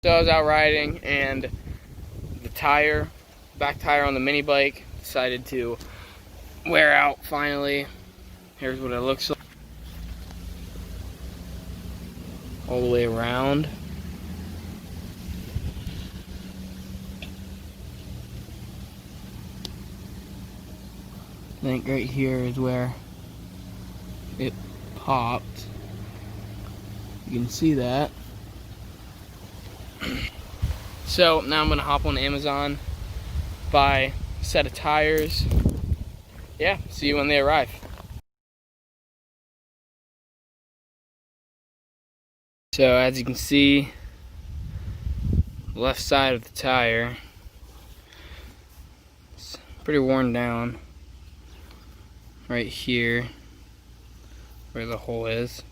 So I was out riding and the back tire on the mini bike decided to wear out finally. Here's what it looks like. All the way around. I think right here is where it popped. You can see that. So now I'm gonna hop on Amazon, buy a set of tires. Yeah, see you when they arrive. So as you can see, left side of the tire, it's pretty worn down. Right here, where the hole is.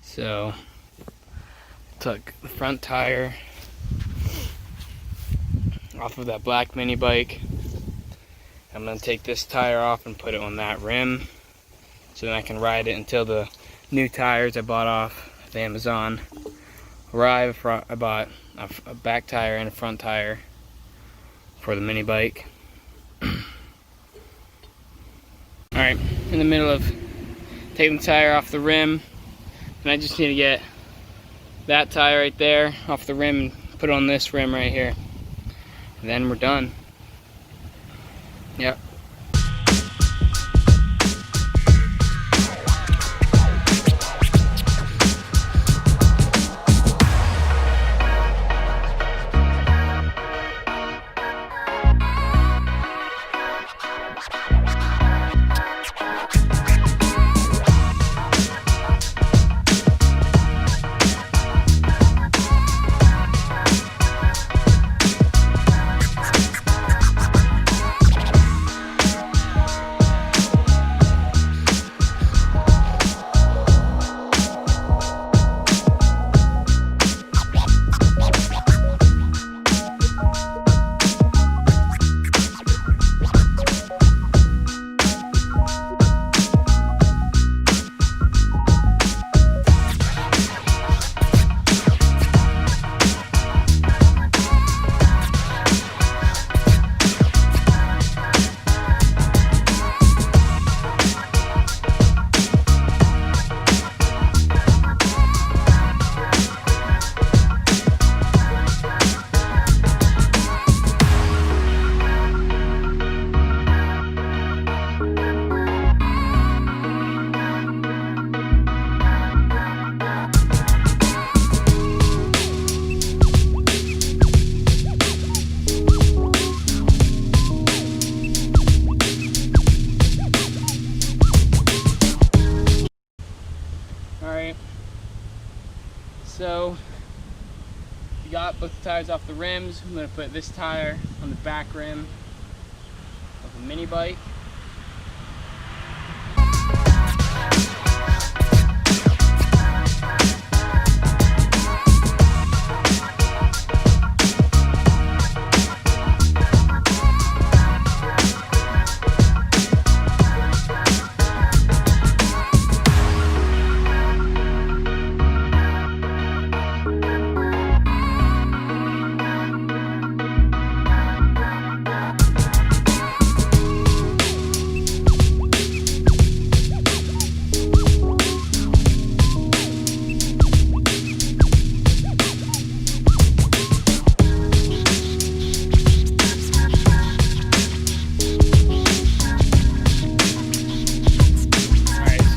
So, took the front tire off of that black mini bike. I'm gonna take this tire off and put it on that rim, so then I can ride it until the new tires I bought off of Amazon arrive. I bought a back tire and a front tire for the mini bike. Alright, in the middle of taking the tire off the rim, and I just need to get that tire right there off the rim and put it on this rim right here. And then we're done. Yep. Alright, so we got both the tires off the rims. I'm going to put this tire on the back rim of the mini bike.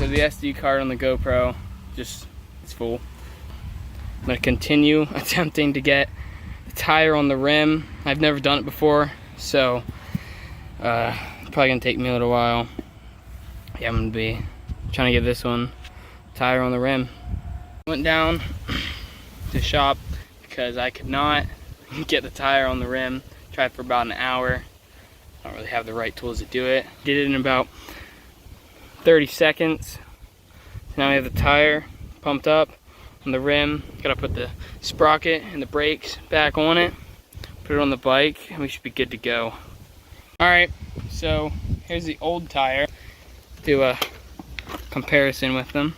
The SD card on the GoPro it's full. I'm going to continue attempting to get the tire on the rim. I've never done it before, so it's probably going to take me a little while. Yeah, I'm going to be trying to get this one tire on the rim. Went down to the shop because I could not get the tire on the rim. Tried for about an hour. I don't really have the right tools to do it. Did it in about 30 seconds. Now we have the tire pumped up on the rim. Gotta put the sprocket and the brakes back on it. Put it on the bike and we should be good to go. Alright, so here's the old tire. Do a comparison with them.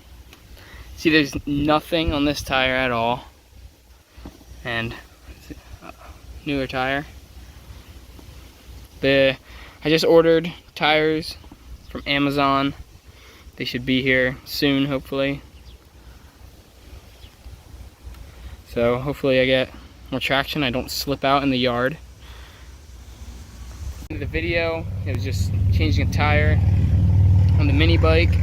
See, there's nothing on this tire at all. And newer tire. I just ordered tires from Amazon. They should be here soon, hopefully. So hopefully I get more traction. I don't slip out in the yard. The video, it was just changing a tire on the mini bike.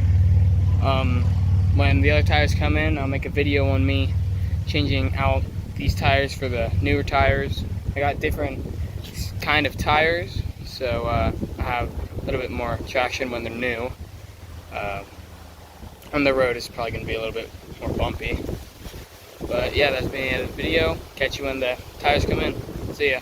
When the other tires come in, I'll make a video on me changing out these tires for the newer tires. I got different kind of tires, so I have a little bit more traction when they're new. On the road it's probably going to be a little bit more bumpy. But yeah, that's been the end of the video. Catch you when the tires come in. See ya.